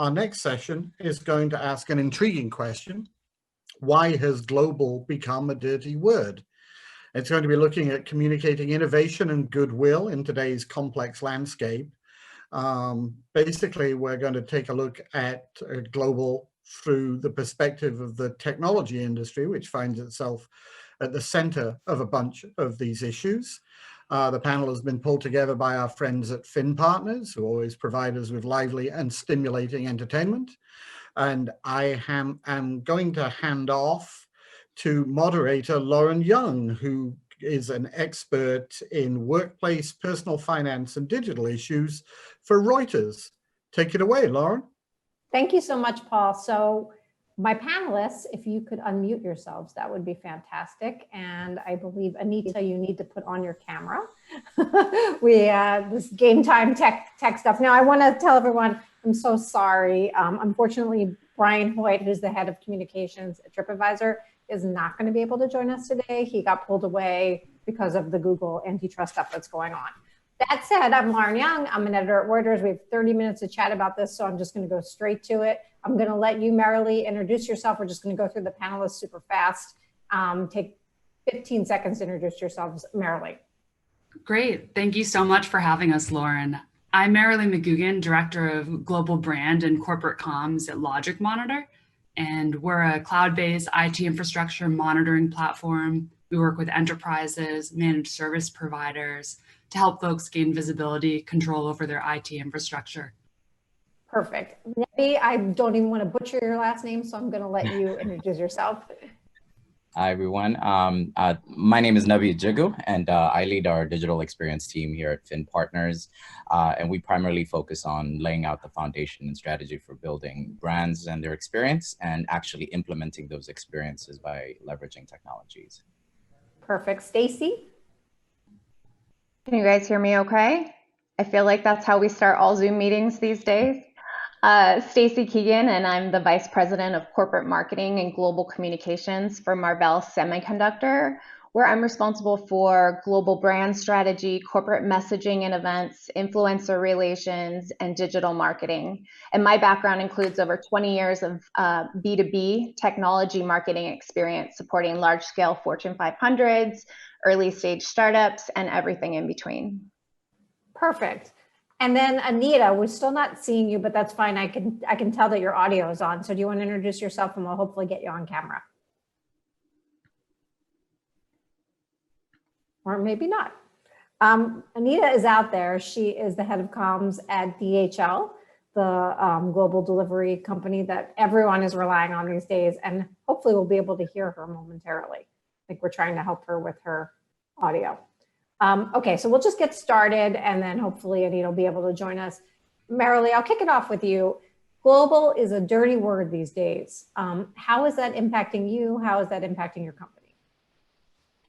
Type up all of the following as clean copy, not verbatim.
Our next session is going to ask an intriguing question. Why has global become a dirty word? It's going to be looking at communicating innovation and goodwill in today's complex landscape. Basically, we're going to take a look at global through the perspective of the technology industry, which finds itself at the center of a bunch of these issues. The panel has been pulled together by our friends at Fin Partners, who always provide us with lively and stimulating entertainment. And I am going to hand off to moderator Lauren Young, who is an expert in workplace, personal finance, and digital issues for Reuters. Take it away, Lauren. Thank you so much, Paul. So my panelists, if you could unmute yourselves, that would be fantastic. And I believe, Anita, you need to put on your camera. This game time tech stuff. Now, I want to tell everyone, I'm so sorry. Unfortunately, Brian Hoyt, who's the head of communications at TripAdvisor, is not going to be able to join us today. He got pulled away because of the Google antitrust stuff that's going on. That said, I'm Lauren Young. I'm an editor at Reuters. We have 30 minutes to chat about this, so I'm just going to go straight to it. I'm going to let you, Marilee, introduce yourself. We're just going to go through the panelists super fast. Take 15 seconds to introduce yourselves. Marilee. Great. Thank you so much for having us, Lauren. I'm Marilee McGugan, Director of Global Brand and Corporate Comms at Logic Monitor, and we're a cloud-based IT infrastructure monitoring platform. We work with enterprises, managed service providers, to help folks gain visibility, control over their IT infrastructure. Perfect. Nebi, I don't even want to butcher your last name, so I'm going to let you introduce yourself. Hi, everyone. My name is Nabi Jigu, and I lead our digital experience team here at Fin Partners. And we primarily focus on laying out the foundation and strategy for building brands and their experience and actually implementing those experiences by leveraging technologies. Perfect. Stacy? Can you guys hear me okay? I feel like that's how we start all Zoom meetings these days. Stacy Keegan, and I'm the Vice President of Corporate Marketing and Global Communications for Marvell Semiconductor, where I'm responsible for global brand strategy, corporate messaging and events, influencer relations, and digital marketing. And my background includes over 20 years of B2B technology marketing experience supporting large-scale Fortune 500s, early-stage startups, and everything in between. Perfect. And then Anita, we're still not seeing you, but that's fine. I can tell that your audio is on. So do you want to introduce yourself, and we'll hopefully get you on camera? Or maybe not. Anita is out there. She is the head of comms at DHL, the global delivery company that everyone is relying on these days. And hopefully we'll be able to hear her momentarily. I think we're trying to help her with her audio. Okay, so we'll just get started, and then hopefully Anita will be able to join us. Marilee, I'll kick it off with you. Global is a dirty word these days. How is that impacting you? How is that impacting your company?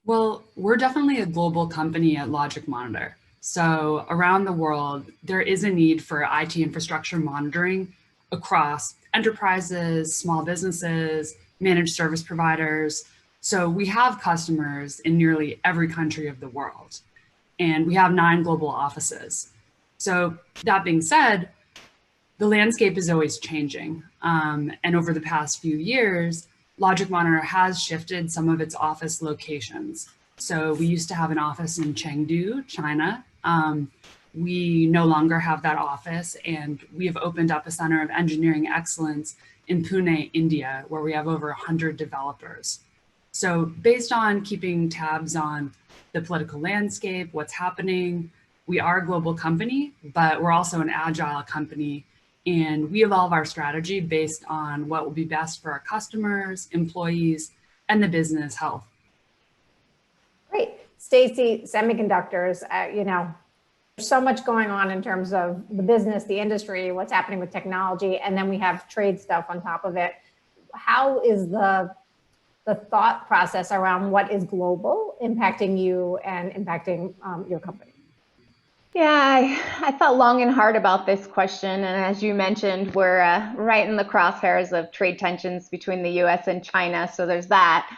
Well, we're definitely a global company at Logic Monitor. So around the world, there is a need for IT infrastructure monitoring across enterprises, small businesses, managed service providers. So we have customers in nearly every country of the world, and we have 9 global offices. So that being said, the landscape is always changing. And over the past few years, Logic Monitor has shifted some of its office locations. So we used to have an office in Chengdu, China. We no longer have that office, and we have opened up a center of engineering excellence in Pune, India, where we have over 100 developers. So based on keeping tabs on the political landscape, what's happening, we are a global company, but we're also an agile company. And we evolve our strategy based on what will be best for our customers, employees, and the business health. Great. Stacy, semiconductors, there's so much going on in terms of the business, the industry, what's happening with technology, and then we have trade stuff on top of it. How is the thought process around what is global impacting you and impacting your company? Yeah, I thought long and hard about this question. And as you mentioned, we're right in the crosshairs of trade tensions between the US and China. So there's that.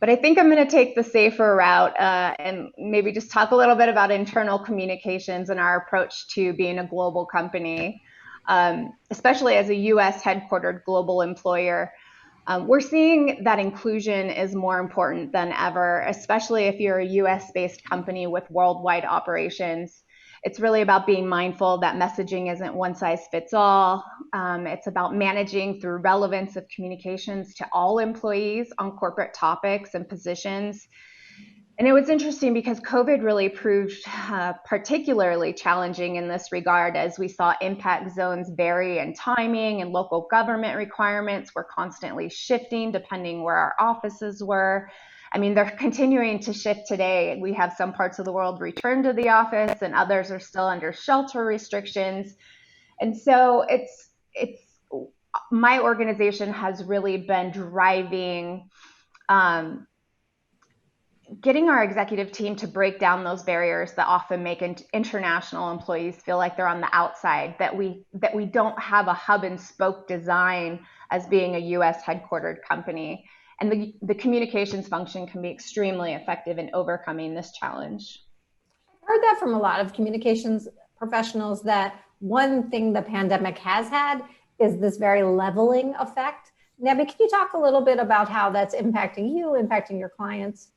But I think I'm going to take the safer route and maybe just talk a little bit about internal communications and our approach to being a global company. especially as a US headquartered global employer. We're seeing that inclusion is more important than ever, especially if you're a US-based company with worldwide operations. It's really about being mindful that messaging isn't one size fits all. It's about managing through relevance of communications to all employees on corporate topics and positions. And it was interesting because COVID really proved particularly challenging in this regard, as we saw impact zones vary in timing, and local government requirements were constantly shifting depending where our offices were. I mean, they're continuing to shift today. We have some parts of the world return to the office and others are still under shelter restrictions. And so my organization has really been driving getting our executive team to break down those barriers that often make international employees feel like they're on the outside, that we don't have a hub and spoke design as being a US headquartered company. And the communications function can be extremely effective in overcoming this challenge. I've heard that from a lot of communications professionals, that one thing the pandemic has had is this very leveling effect. Nebi, can you talk a little bit about how that's impacting you, impacting your clients?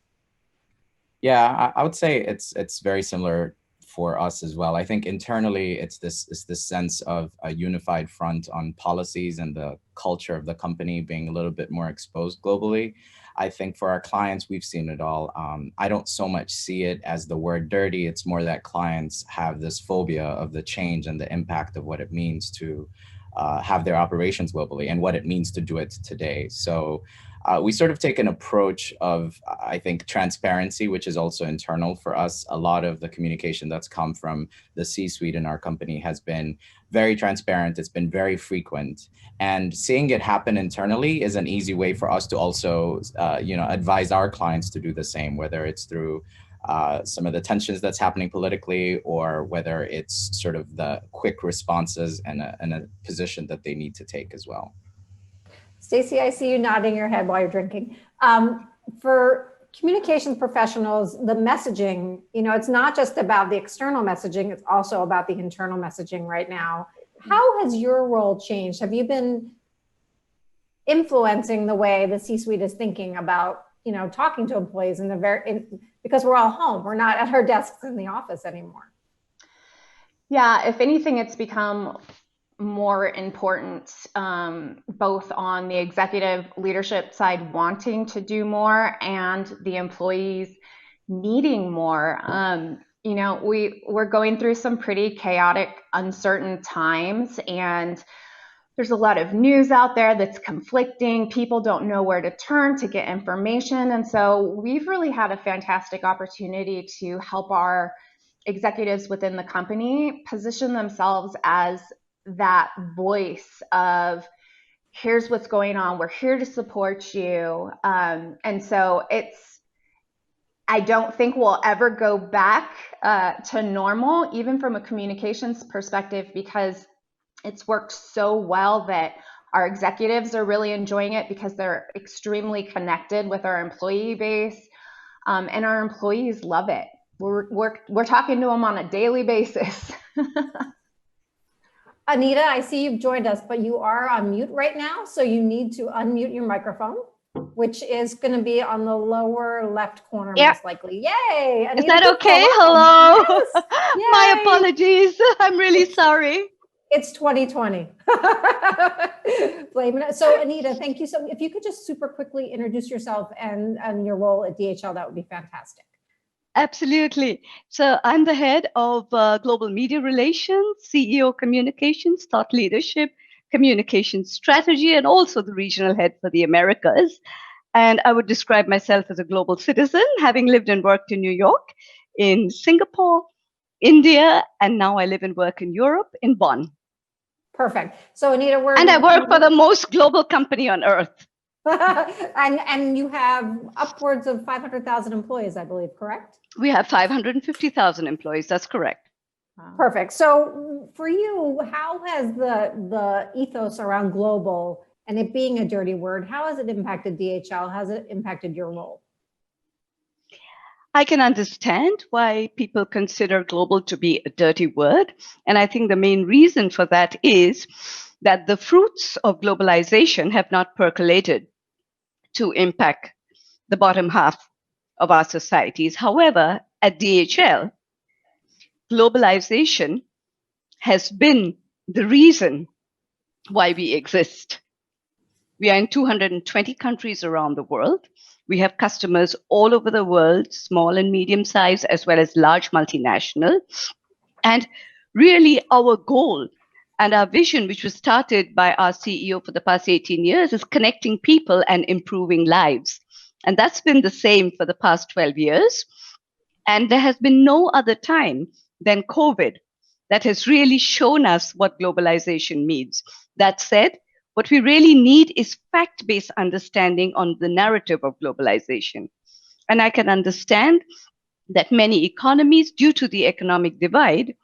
Yeah, I would say it's very similar for us as well. I think internally it's this sense of a unified front on policies and the culture of the company being a little bit more exposed globally. I think for our clients, we've seen it all. I don't so much see it as the word dirty. It's more that clients have this phobia of the change and the impact of what it means to have their operations globally and what it means to do it today. So we sort of take an approach of, I think, transparency, which is also internal for us. A lot of the communication that's come from the C-suite in our company has been very transparent. It's been very frequent. And seeing it happen internally is an easy way for us to also, advise our clients to do the same, whether it's through some of the tensions that's happening politically, or whether it's sort of the quick responses and a position that they need to take as well. Stacey, I see you nodding your head while you're drinking. For communications professionals, the messaging, it's not just about the external messaging, it's also about the internal messaging right now. How has your role changed? Have you been influencing the way the C-suite is thinking about, talking to employees because we're all home, we're not at our desks in the office anymore? Yeah, if anything, it's become more important, both on the executive leadership side wanting to do more and the employees needing more. We're going through some pretty chaotic, uncertain times, and there's a lot of news out there that's conflicting. People don't know where to turn to get information. And so we've really had a fantastic opportunity to help our executives within the company position themselves as that voice of, here's what's going on, we're here to support you. And so I don't think we'll ever go back to normal, even from a communications perspective, because it's worked so well that our executives are really enjoying it because they're extremely connected with our employee base, and our employees love it. We're talking to them on a daily basis. Anita, I see you've joined us, but you are on mute right now. So you need to unmute your microphone, which is going to be on the lower left corner, most likely. Yay! Anita, is that okay? Hello. Yes. My apologies. I'm really sorry. It's 2020. Blame it. So Anita, thank you. So if you could just super quickly introduce yourself and your role at DHL, that would be fantastic. Absolutely. So I'm the head of Global Media Relations, CEO Communications, Thought Leadership, Communication Strategy, and also the regional head for the Americas. And I would describe myself as a global citizen, having lived and worked in New York, in Singapore, India, and now I live and work in Europe, in Bonn. Perfect. So Anita, I work for the most global company on earth. and you have upwards of 500,000 employees, I believe, correct? We have 550,000 employees. That's correct. Perfect. So for you, how has the ethos around global and it being a dirty word, how has it impacted DHL? How has it impacted your role? I can understand why people consider global to be a dirty word. And I think the main reason for that is that the fruits of globalization have not percolated to impact the bottom half of our societies. However, at DHL, globalization has been the reason why we exist. We are in 220 countries around the world. We have customers all over the world, small and medium sized, as well as large multinational. And really, our goal and our vision, which was started by our CEO for the past 18 years, is connecting people and improving lives. And that's been the same for the past 12 years. And there has been no other time than COVID that has really shown us what globalization means. That said, what we really need is fact-based understanding on the narrative of globalization. And I can understand that many economies, due to the economic divide,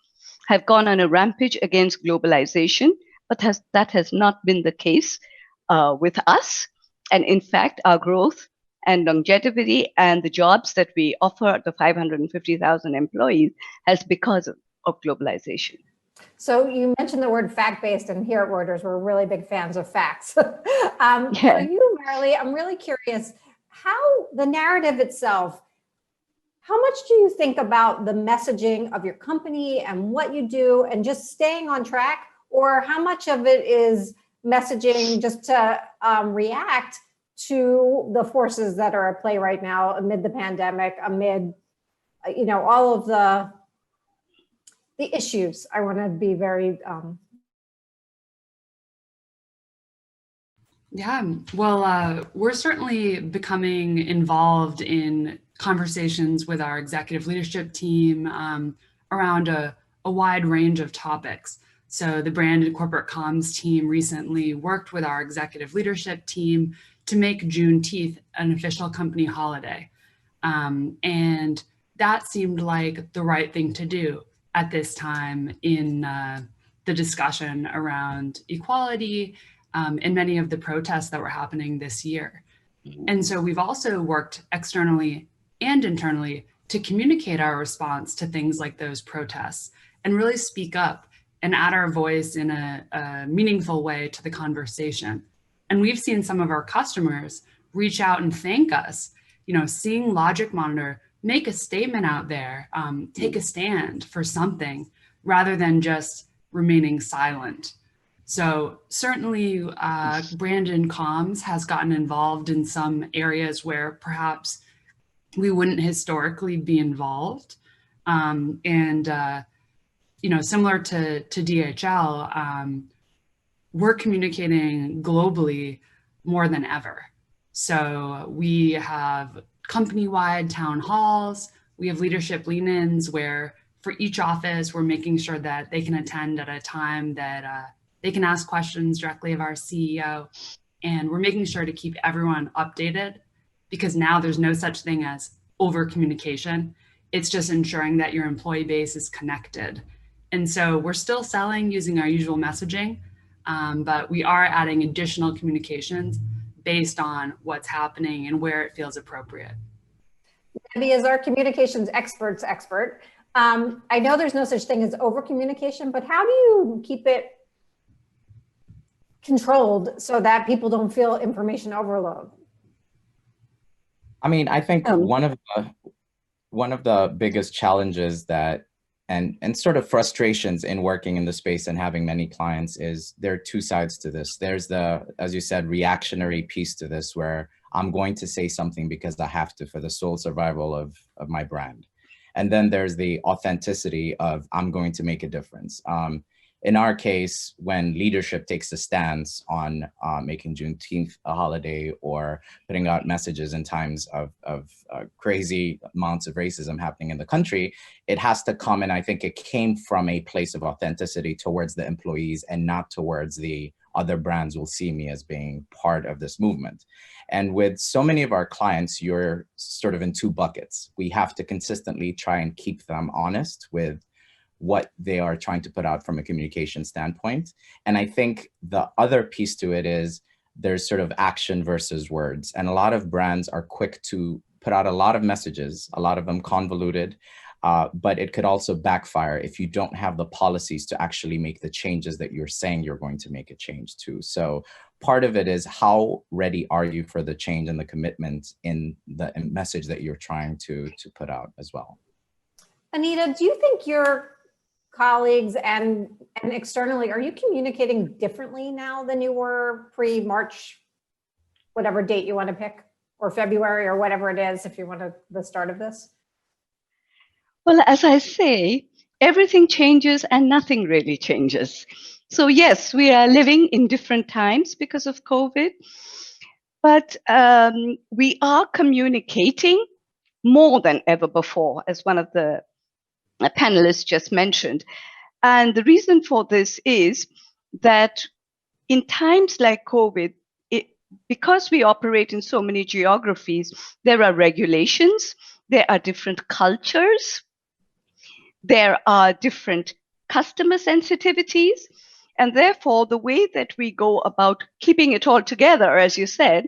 have gone on a rampage against globalization, but that has not been the case with us. And in fact, our growth and longevity and the jobs that we offer the 550,000 employees has because of globalization. So you mentioned the word fact-based, and here at Reuters, we're really big fans of facts. For you, Marilee, I'm really curious how the narrative itself, how much do you think about the messaging of your company and what you do and just staying on track, or how much of it is messaging just to react to the forces that are at play right now amid the pandemic, amid, all of the issues? I want to be very Yeah, well, we're certainly becoming involved in conversations with our executive leadership team around a wide range of topics. So the brand and corporate comms team recently worked with our executive leadership team to make Juneteenth an official company holiday. And that seemed like the right thing to do at this time in the discussion around equality and many of the protests that were happening this year. And so we've also worked externally and internally to communicate our response to things like those protests and really speak up and add our voice in a meaningful way to the conversation. And we've seen some of our customers reach out and thank us, seeing Logic Monitor make a statement out there, take a stand for something rather than just remaining silent. So certainly brand and comms has gotten involved in some areas where perhaps we wouldn't historically be involved. Similar to DHL, we're communicating globally more than ever. So we have company-wide town halls, we have leadership lean-ins where for each office, we're making sure that they can attend at a time that they can ask questions directly of our CEO. And we're making sure to keep everyone updated, because now there's no such thing as over communication. It's just ensuring that your employee base is connected. And so we're still selling using our usual messaging, but we are adding additional communications based on what's happening and where it feels appropriate. Debbie is our communications expert. I know there's no such thing as over communication, but how do you keep it controlled so that people don't feel information overload? I mean, I think one of the biggest challenges that and sort of frustrations in working in the space and having many clients is there are two sides to this. There's the, as you said, reactionary piece to this, where I'm going to say something because I have to for the sole survival of my brand. And then there's the authenticity of I'm going to make a difference. In our case, when leadership takes a stance on making Juneteenth a holiday or putting out messages in times of crazy amounts of racism happening in the country, it has to come, and I think it came from a place of authenticity towards the employees and not towards the other brands will see me as being part of this movement. And with so many of our clients, you're sort of in two buckets. We have to consistently try and keep them honest with what they are trying to put out from a communication standpoint. And I think the other piece to it is there's sort of action versus words. And a lot of brands are quick to put out a lot of messages, a lot of them convoluted, but it could also backfire if you don't have the policies to actually make the changes that you're saying you're going to make a change to. So part of it is, how ready are you for the change and the commitment in the message that you're trying to put out as well? Anita, do you think your colleagues and externally, are you communicating differently now than you were pre-March, whatever date you want to pick, or February, or whatever it is, if you want to, the start of this? Well, as I say, everything changes and nothing really changes. So yes, we are living in different times because of COVID, but we are communicating more than ever before, as one of the panelists just mentioned. And the reason for this is that in times like COVID, because we operate in so many geographies, there are regulations, there are different cultures, there are different customer sensitivities, and therefore the way that we go about keeping it all together, as you said,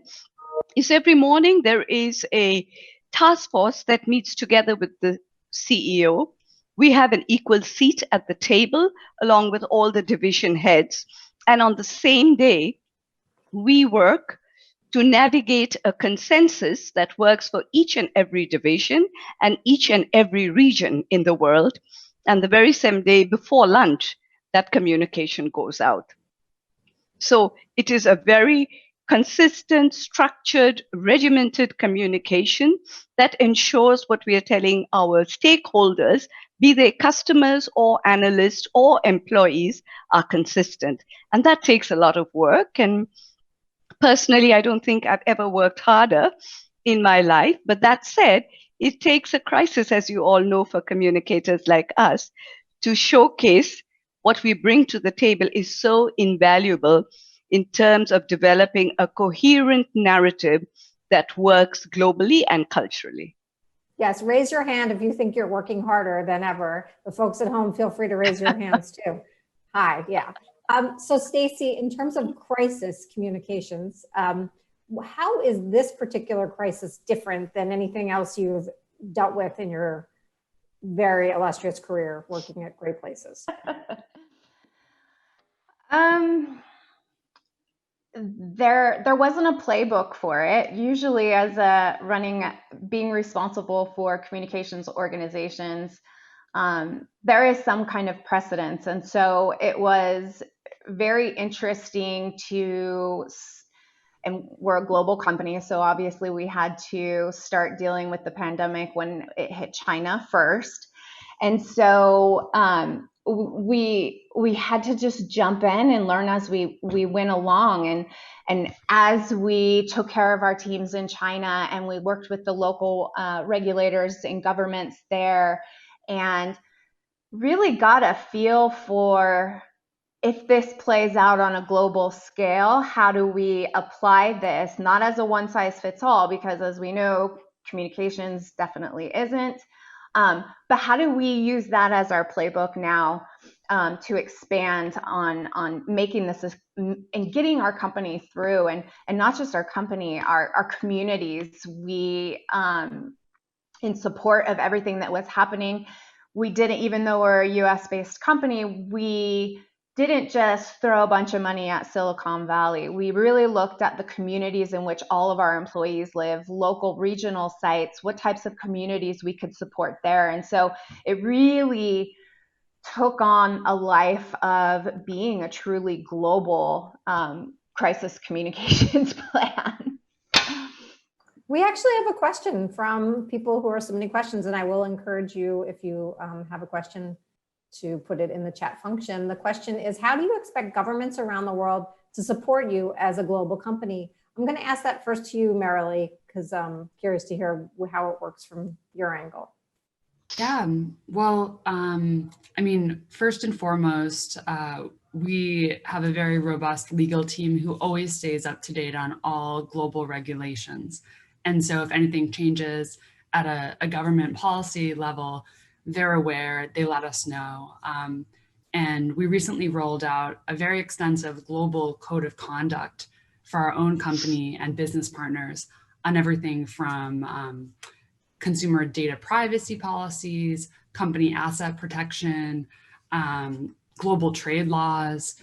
is every morning there is a task force that meets together with the CEO. We have an equal seat at the table along with all the division heads. And on the same day, we work to navigate a consensus that works for each and every division and each and every region in the world. And the very same day before lunch, that communication goes out. So it is a very consistent, structured, regimented communication that ensures what we are telling our stakeholders, be they customers or analysts or employees, are consistent. And that takes a lot of work. And personally, I don't think I've ever worked harder in my life. But that said, it takes a crisis, as you all know, for communicators like us to showcase what we bring to the table is so invaluable in terms of developing a coherent narrative that works globally and culturally. Yes, raise your hand if you think you're working harder than ever. The folks at home, feel free to raise your hands too. Hi, yeah. So Stacy, in terms of crisis communications, how is this particular crisis different than anything else you've dealt with in your very illustrious career working at great places? There wasn't a playbook for it. Usually as being responsible for communications organizations, there is some kind of precedence. And so it was very interesting and we're a global company, so obviously we had to start dealing with the pandemic when it hit China first. And so we had to just jump in and learn as we went along. And as we took care of our teams in China and we worked with the local regulators and governments there and really got a feel for, if this plays out on a global scale, how do we apply this? Not as a one size fits all, because as we know, communications definitely isn't. But how do we use that as our playbook now to expand on making this and getting our company through, and not just our company, our communities. We, in support of everything that was happening, we didn't, even though we're a US-based company, we didn't just throw a bunch of money at Silicon Valley. We really looked at the communities in which all of our employees live, local regional sites, what types of communities we could support there. And so it really took on a life of being a truly global crisis communications plan. We actually have a question from people who are submitting questions, and I will encourage you, if you have a question, to put it in the chat function. The question is, how do you expect governments around the world to support you as a global company? I'm going to ask that first to you, Marilee, because I'm curious to hear how it works from your angle. Yeah, well, I mean, first and foremost, we have a very robust legal team who always stays up to date on all global regulations. And so if anything changes at a government policy level, they're aware, they let us know. And we recently rolled out a very extensive global code of conduct for our own company and business partners on everything from consumer data privacy policies, company asset protection, global trade laws.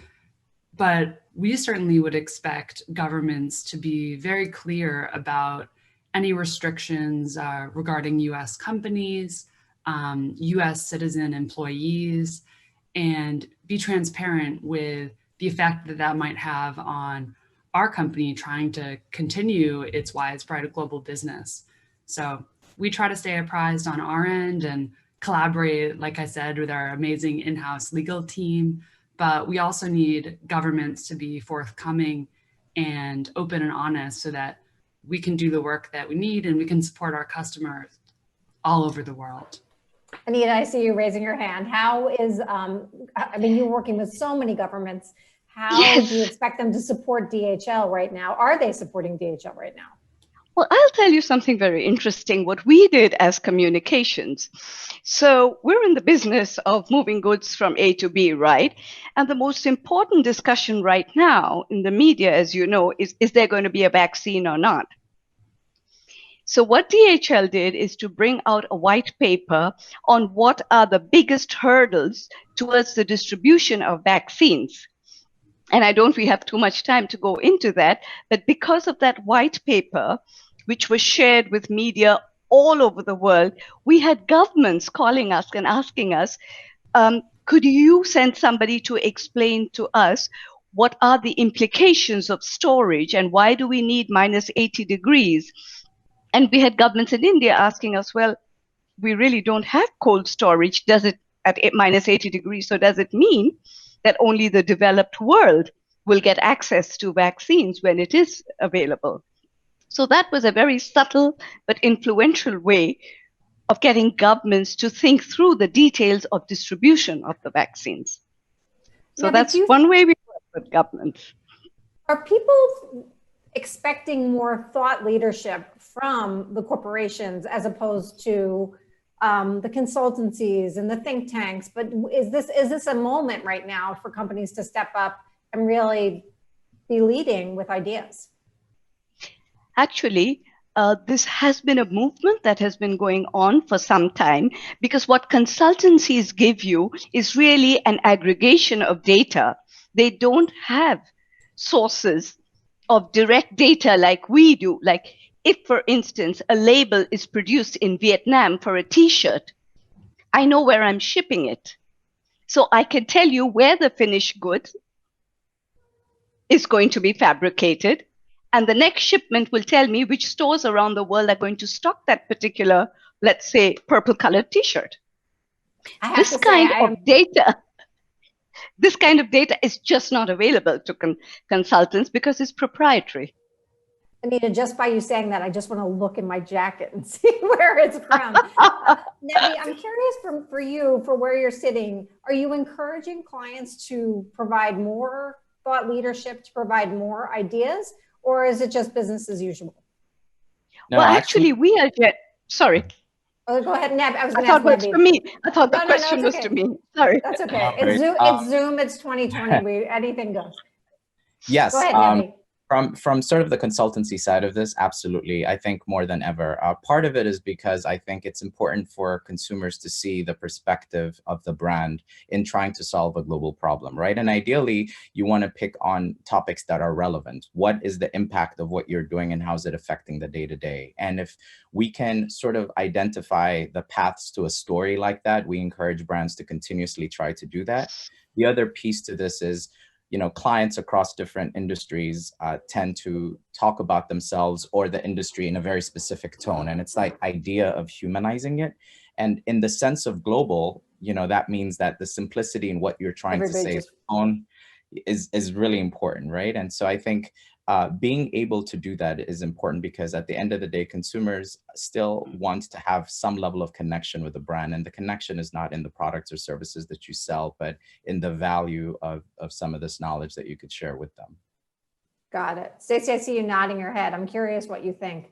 But we certainly would expect governments to be very clear about any restrictions regarding US companies, US citizen employees, and be transparent with the effect that that might have on our company trying to continue its widespread global business. So we try to stay apprised on our end and collaborate, like I said, with our amazing in-house legal team, but we also need governments to be forthcoming and open and honest so that we can do the work that we need and we can support our customers all over the world. Anita, I see you raising your hand. How is, I mean, you're working with so many governments. How do you expect them to support DHL right now? Are they supporting DHL right now? Well, I'll tell you something very interesting, what we did as communications. So we're in the business of moving goods from A to B, right? And the most important discussion right now in the media, as you know, is there going to be a vaccine or not? So what DHL did is to bring out a white paper on what are the biggest hurdles towards the distribution of vaccines. And I don't we have too much time to go into that, but because of that white paper, which was shared with media all over the world, we had governments calling us and asking us, could you send somebody to explain to us what are the implications of storage and why do we need minus 80 degrees? And we had governments in India asking us, well, we really don't have cold storage. Does it at minus 80 degrees? So does it mean that only the developed world will get access to vaccines when it is available? So that was a very subtle but influential way of getting governments to think through the details of distribution of the vaccines. So that's one way we work with governments. Are people expecting more thought leadership from the corporations as opposed to the consultancies and the think tanks? But is this a moment right now for companies to step up and really be leading with ideas? Actually, this has been a movement that has been going on for some time, because what consultancies give you is really an aggregation of data. They don't have sources of direct data like we do. Like if, for instance, a label is produced in Vietnam for a t-shirt, I know where I'm shipping it. So I can tell you where the finished good is going to be fabricated. And the next shipment will tell me which stores around the world are going to stock that particular, let's say, purple colored t-shirt. This kind of data is just not available to consultants because it's proprietary. Anita, just by you saying that, I just want to look in my jacket and see where it's from. Nebi, I'm curious for you, for where you're sitting, are you encouraging clients to provide more thought leadership, to provide more ideas, or is it just business as usual? No, well, actually we are sorry. Oh, go ahead, Neb. I thought it was for me. I thought the question was to me. Sorry. That's okay. It's Zoom. It's 2020. Anything goes. Yes. Go ahead, Nebi. From sort of the consultancy side of this, absolutely. I think more than ever. Part of it is because I think it's important for consumers to see the perspective of the brand in trying to solve a global problem, right? And ideally, you want to pick on topics that are relevant. What is the impact of what you're doing and how's it affecting the day-to-day? And if we can sort of identify the paths to a story like that, we encourage brands to continuously try to do that. The other piece to this is, you know, clients across different industries tend to talk about themselves or the industry in a very specific tone. And it's like idea of humanizing it. And in the sense of global, you know, that means that the simplicity in what you're trying to say is really important, right? And so I think being able to do that is important because at the end of the day, consumers still want to have some level of connection with the brand. And the connection is not in the products or services that you sell, but in the value of some of this knowledge that you could share with them. Got it. Stacey, I see you nodding your head. I'm curious what you think.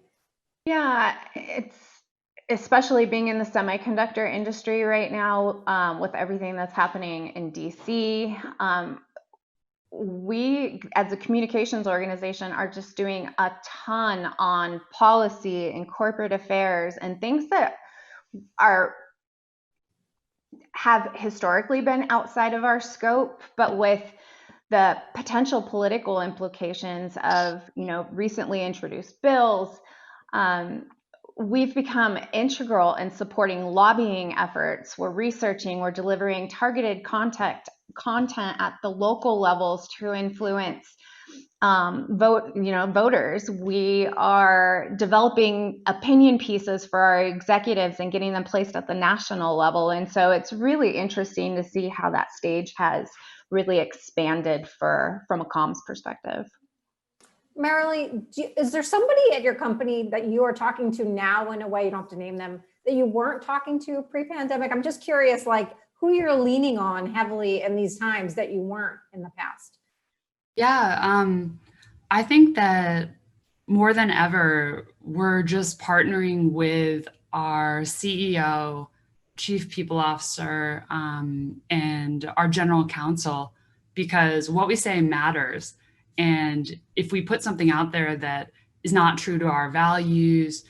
Yeah, it's especially being in the semiconductor industry right now with everything that's happening in DC. we, as a communications organization, are just doing a ton on policy and corporate affairs and things that have historically been outside of our scope, but with the potential political implications of, recently introduced bills, we've become integral in supporting lobbying efforts. We're researching, we're delivering targeted content at the local levels to influence voters. We are developing opinion pieces for our executives and getting them placed at the national level. And so it's really interesting to see how that stage has really expanded from a comms perspective. Marilee, is there somebody at your company that you are talking to now, in a way, you don't have to name them, that you weren't talking to pre-pandemic? I'm just curious, like, who you're leaning on heavily in these times that you weren't in the past. Yeah, I think that more than ever, we're just partnering with our CEO, Chief People Officer, and our General Counsel, because what we say matters. And if we put something out there that is not true to our values,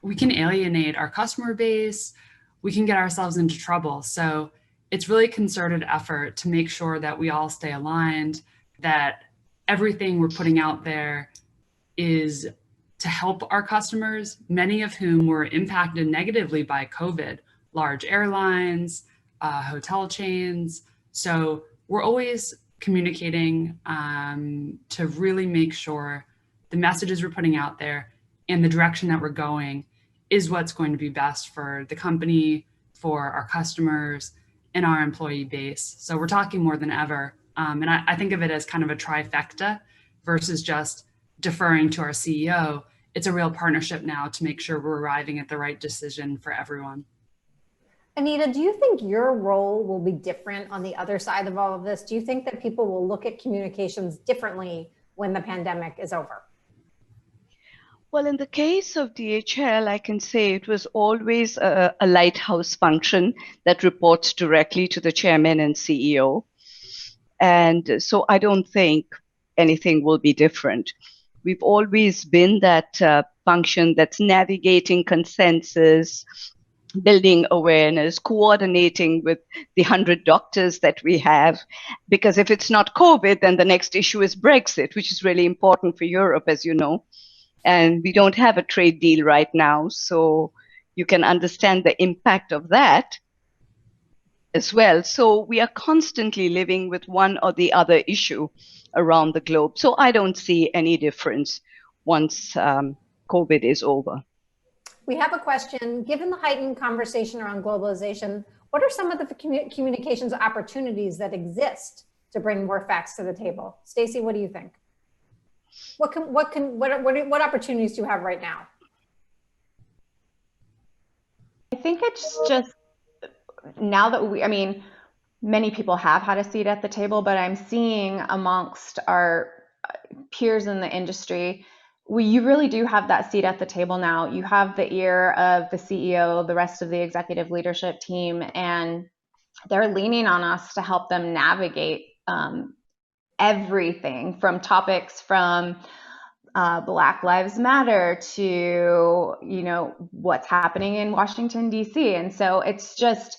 we can alienate our customer base, we can get ourselves into trouble. So it's really a concerted effort to make sure that we all stay aligned, that everything we're putting out there is to help our customers, many of whom were impacted negatively by COVID, large airlines, hotel chains. So we're always communicating to really make sure the messages we're putting out there and the direction that we're going is what's going to be best for the company, for our customers, and our employee base. So we're talking more than ever. And I think of it as kind of a trifecta versus just deferring to our CEO. It's a real partnership now to make sure we're arriving at the right decision for everyone. Anita, do you think your role will be different on the other side of all of this? Do you think that people will look at communications differently when the pandemic is over? Well, in the case of DHL, I can say it was always a lighthouse function that reports directly to the chairman and CEO. And so I don't think anything will be different. We've always been that function that's navigating consensus, building awareness, coordinating with the 100 doctors that we have. Because if it's not COVID, then the next issue is Brexit, which is really important for Europe, as you know. And we don't have a trade deal right now. So you can understand the impact of that as well. So we are constantly living with one or the other issue around the globe. So I don't see any difference once COVID is over. We have a question. Given the heightened conversation around globalization, what are some of the communications opportunities that exist to bring more facts to the table? Stacey, what do you think? What opportunities do you have right now? I think it's just now that many people have had a seat at the table, but I'm seeing amongst our peers in the industry, you really do have that seat at the table now. You have the ear of the CEO, the rest of the executive leadership team, and they're leaning on us to help them navigate everything from topics from Black Lives Matter to, what's happening in Washington, D.C. And so it's just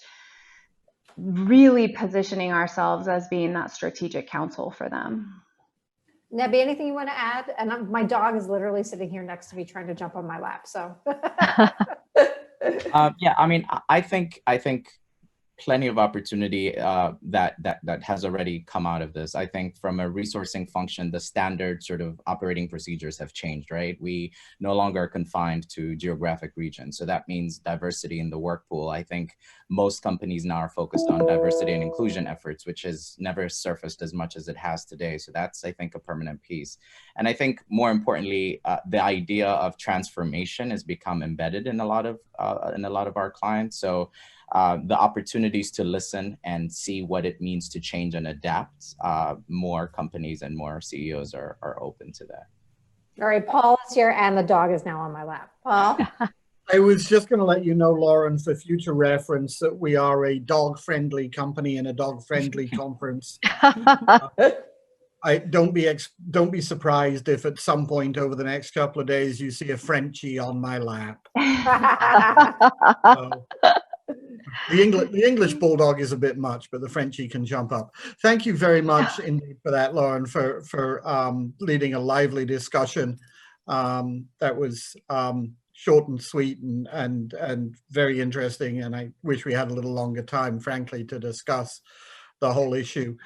really positioning ourselves as being that strategic counsel for them. Nebby, anything you want to add? And my dog is literally sitting here next to me trying to jump on my lap. So yeah, I think plenty of opportunity that has already come out of this. I think from a resourcing function, the standard sort of operating procedures have changed, right? We no longer are confined to geographic regions. So that means diversity in the work pool. I think most companies now are focused on diversity and inclusion efforts, which has never surfaced as much as it has today. So that's, I think, a permanent piece. And I think more importantly, the idea of transformation has become embedded in a lot of our clients. So the opportunities to listen and see what it means to change and adapt, more companies and more CEOs are open to that. All right, Paul is here and the dog is now on my lap. Paul? I was just going to let you know, Lauren, for future reference, that we are a dog-friendly company and a dog-friendly conference. Don't be surprised if at some point over the next couple of days you see a Frenchie on my lap. So, the English bulldog is a bit much, but the Frenchie can jump up. Thank you very much indeed for that, Lauren, for leading a lively discussion. That was short and sweet and very interesting. And I wish we had a little longer time, frankly, to discuss the whole issue.